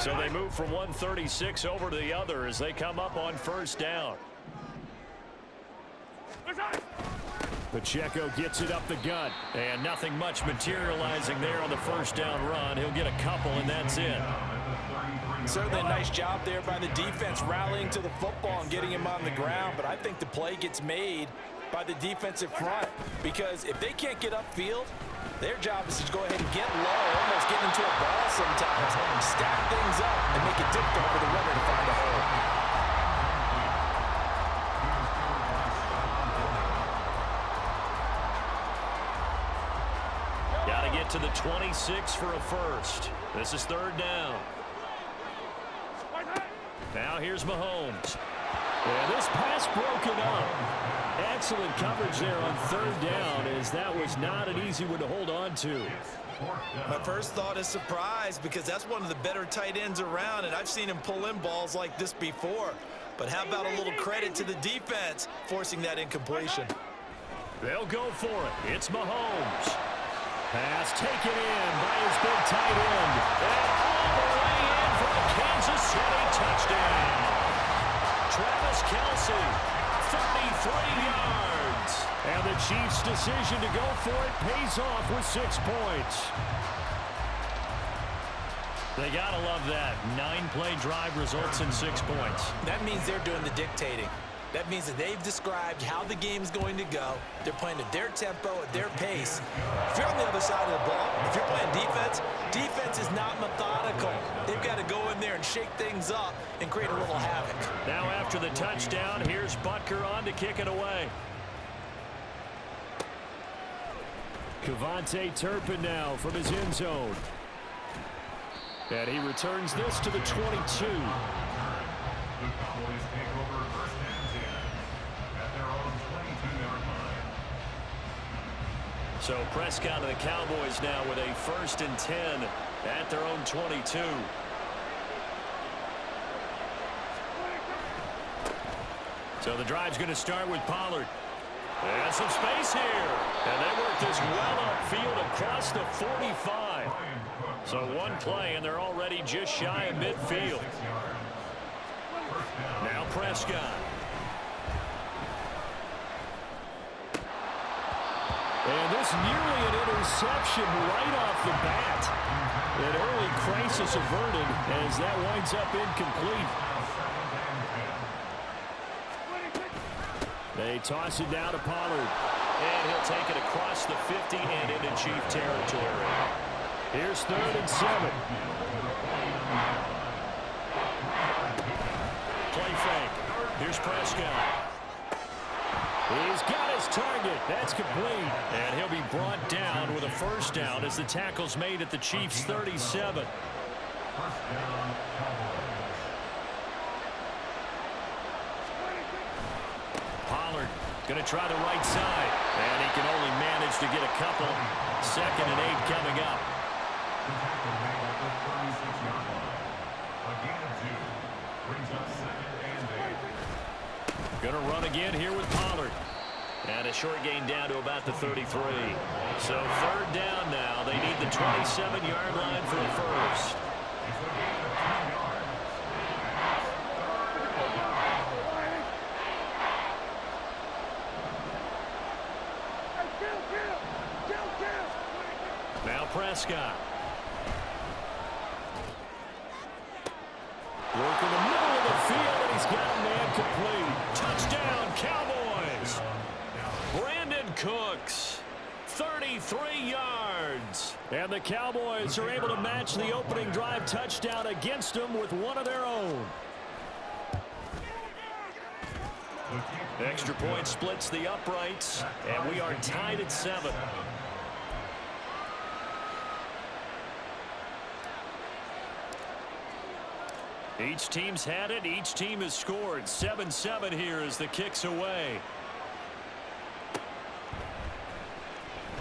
So they move from 136 over to the other as they come up on first down. Pacheco gets it up the gut, and nothing much materializing there on the first down run. He'll get a couple, and that's it. Certainly a nice job there by the defense rallying to the football and getting him on the ground, but I think the play gets made by the defensive front because if they can't get upfield, their job is to go ahead and get low, almost get into a ball sometimes, stack things up, and make it difficult for the runner to find a hole. Got to get to the 26 for a first. This is third down. Now here's Mahomes. And this pass broken up. Excellent coverage there on third down, as that was not an easy one to hold on to. My first thought is surprise because that's one of the better tight ends around, and I've seen him pull in balls like this before. But how about a little credit to the defense forcing that incompletion? They'll go for it. It's Mahomes. Pass taken in by his big tight end. And all the way in for a Kansas City touchdown. Travis Kelce, 33 yards. And the Chiefs' decision to go for it pays off with 6 points. They got to love that. 9-play drive results in 6 points. That means they're doing the dictating. That means that they've described how the game's going to go. They're playing at their tempo, at their pace. If you're on the other side of the ball, if you're playing defense, defense is not methodical. They've got to go in there and shake things up and create a little havoc. Now after the touchdown, here's Butker on to kick it away. Kevontae Turpin now from his end zone. And he returns this to the 22. So Prescott and the Cowboys now with a 1st and 10 at their own 22. So the drive's going to start with Pollard. And some space here. And they work this well upfield across the 45. So one play, and they're already just shy of midfield. Now Prescott. And this nearly an interception right off the bat. An early crisis averted as that winds up incomplete. They toss it down to Pollard. And he'll take it across the 50 and into Chief territory. Here's 3rd and 7. Play fake. Here's Prescott. He's got his target. That's complete. And he'll be brought down with a 1st down as the tackle's made at the Chiefs' 37. Pollard going to try the right side. And he can only manage to get a couple. 2nd and 8 coming up. Going to run again here with Pollard. And a short gain down to about the 33. So 3rd down now. They need the 27-yard line for a first. Now Prescott. Working the middle of the field, and he's got a man complete. Touchdown, Cowboys. Brandon Cooks, 33 yards. And the Cowboys are able to match the opening drive touchdown against them with one of their own. Extra point splits the uprights, and we are tied at 7. Each team's had it. Each team has scored. 7-7 here as the kick's away.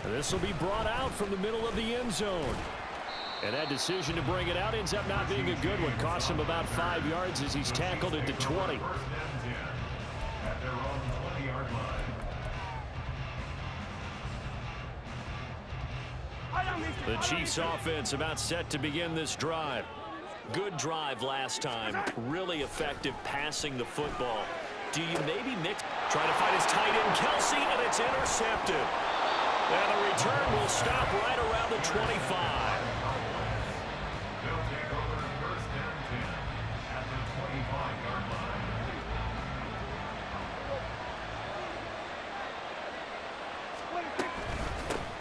This will be brought out from the middle of the end zone. And that decision to bring it out ends up not being a good one. Costs him about 5 yards as he's tackled at the 20. The Chiefs offense about set to begin this drive. Good drive last time. Really effective passing the football. Do you maybe mix? Try to find his tight end, Kelsey, and it's intercepted. And the return will stop right around the 25.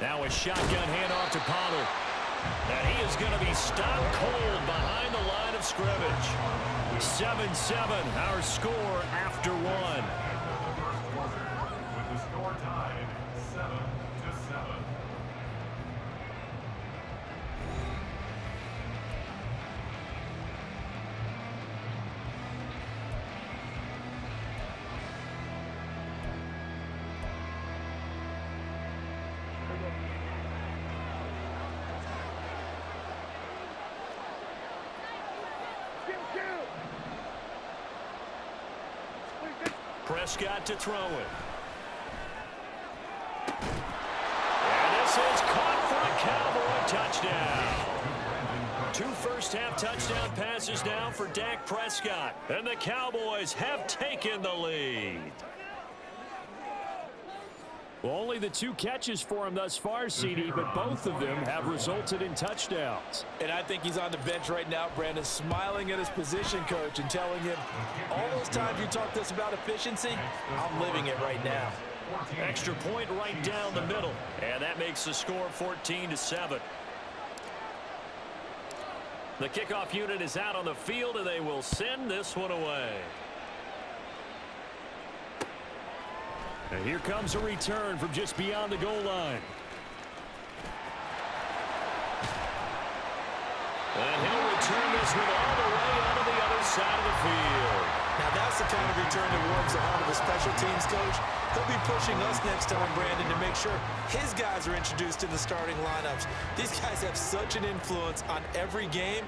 Now a shotgun handoff to Pollard. And he is going to be stopped cold behind the line of scrimmage. 7-7, our score after one. With the score tied 7-7. Prescott to throw it. And this is caught for a Cowboy touchdown. 2 first-half touchdown passes now for Dak Prescott. And the Cowboys have taken the lead. Well, only the 2 catches for him thus far, CD, but both of them have resulted in touchdowns. And I think he's on the bench right now, Brandon, smiling at his position coach and telling him, all those times you talked to us about efficiency, I'm living it right now. Extra point right down the middle. And that makes the score 14-7. The kickoff unit is out on the field, and they will send this one away. And here comes a return from just beyond the goal line. And he'll return this one all the way onto the other side of the field. Now that's the kind of return that warms the heart of a special teams coach. He'll be pushing us next time, Brandon, to make sure his guys are introduced to the starting lineups. These guys have such an influence on every game.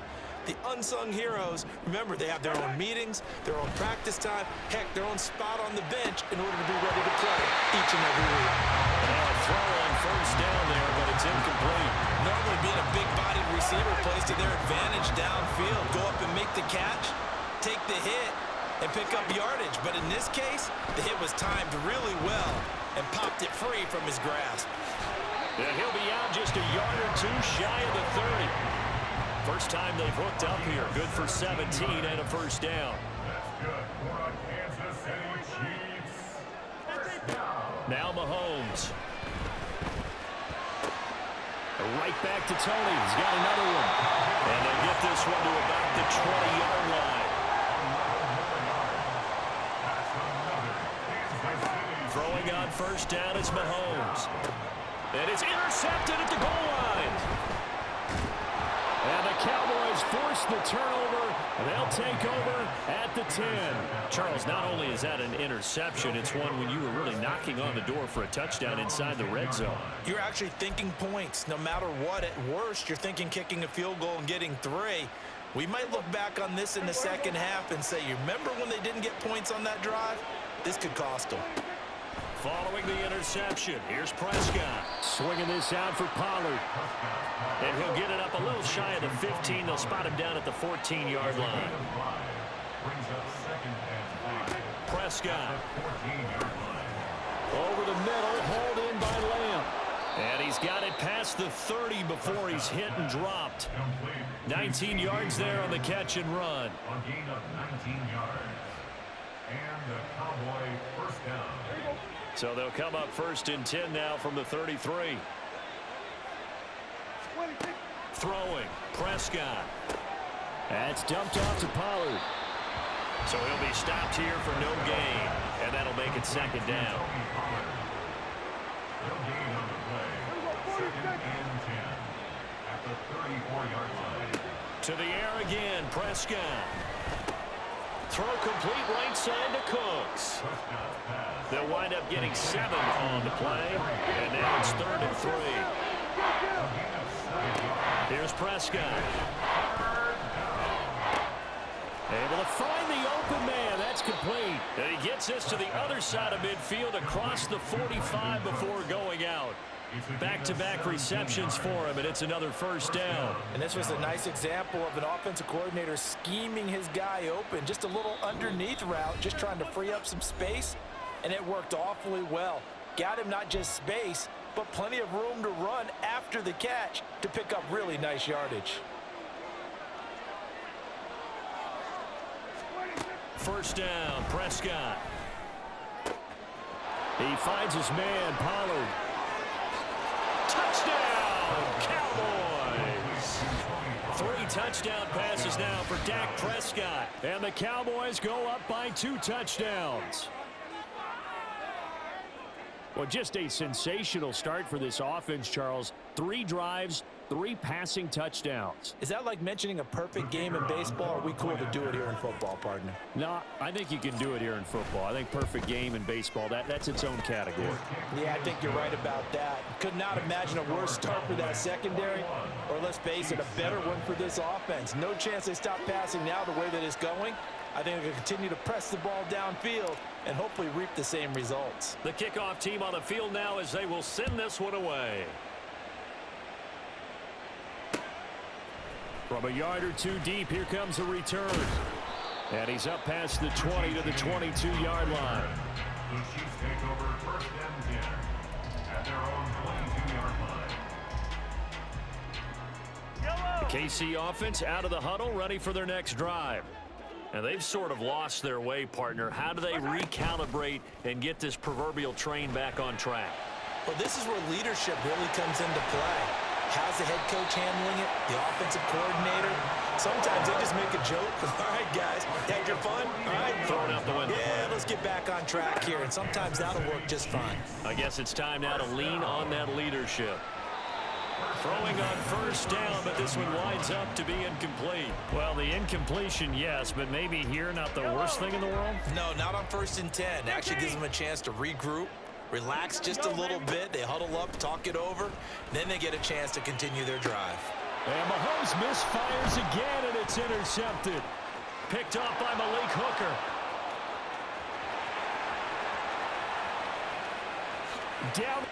The unsung heroes, remember, they have their own meetings, their own practice time, heck, their own spot on the bench in order to be ready to play each and every week. Now a throw on first down there, but it's incomplete. Normally being a big-bodied receiver plays to their advantage downfield. Go up and make the catch, take the hit, and pick up yardage. But in this case, the hit was timed really well and popped it free from his grasp. And he'll be out just a yard or 2 shy of the 30. First time they've hooked up here. Good for 17 and a first down. That's good for a Kansas City Chiefs. First down. Now Mahomes. Right back to Tony. He's got another one. And they get this one to about the 20-yard line. Throwing on first down is Mahomes. And it's intercepted at the goal line. And the Cowboys force the turnover. They'll take over at the 10. Charles, not only is that an interception, it's one when you were really knocking on the door for a touchdown inside the red zone. You're actually thinking points. No matter what, at worst, you're thinking kicking a field goal and getting 3. We might look back on this in the second half and say, you remember when they didn't get points on that drive? This could cost them. Following the interception, here's Prescott. Swinging this out for Pollard. And he'll get it up a little shy of the 15. They'll spot him down at the 14-yard line. Prescott. Over the middle, hauled in by Lamb. And he's got it past the 30 before he's hit and dropped. 19 yards there on the catch and run. A gain of 19 yards. And the Cowboy first down. So they'll come up first and 10 now from the 33. Throwing, Prescott. That's dumped off to Pollard. So he'll be stopped here for no gain. And that'll make it second down. No gain on the play. Second and 10 at the 34-yard line. To the air again, Prescott. Throw complete right side to Cooks. They'll wind up getting 7 on the play. And now it's 3rd and 3. Here's Prescott. Able to find the open man. That's complete. And he gets this to the other side of midfield across the 45 before going out. Back-to-back receptions for him, and it's another first down. And this was a nice example of an offensive coordinator scheming his guy open. Just a little underneath route, just trying to free up some space, and it worked awfully well. Got him not just space, but plenty of room to run after the catch to pick up really nice yardage. First down, Prescott. He finds his man, Pollard. Touchdown, Cowboys! 3 touchdown passes now for Dak Prescott. And the Cowboys go up by 2 touchdowns. Well, just a sensational start for this offense, Charles. 3 drives, 3 passing touchdowns. Is that like mentioning a perfect game in baseball, or are we cool to do it here in football, partner? No, I think you can do it here in football. I think perfect game in baseball, that's its own category. Yeah, I think you're right about that. Could not imagine a worse start for that secondary, or let's face it, a better one for this offense. No chance they stop passing now the way that it's going. I think they'll continue to press the ball downfield and hopefully reap the same results. The kickoff team on the field now as they will send this one away. From a yard or 2 deep, here comes a return. And he's up past the 20 to the 22-yard line. The Chiefs take over first and 10 at their own 22-yard line. The KC offense out of the huddle, ready for their next drive. And they've sort of lost their way, partner. How do they recalibrate and get this proverbial train back on track? Well, this is where leadership really comes into play. How's the head coach handling it? The offensive coordinator? Sometimes they just make a joke. All right, guys, had your fun? All right. Throw it out the window. Yeah, let's get back on track here. And sometimes that'll work just fine. I guess it's time now to lean on that leadership. Throwing on first down, but this one winds up to be incomplete. Well, the incompletion, yes, but maybe here not the worst thing in the world? No, not on first and 10. Actually gives them a chance to regroup, relax just a little bit. They huddle up, talk it over. Then they get a chance to continue their drive. And Mahomes misfires again, and it's intercepted. Picked off by Malik Hooker. Down.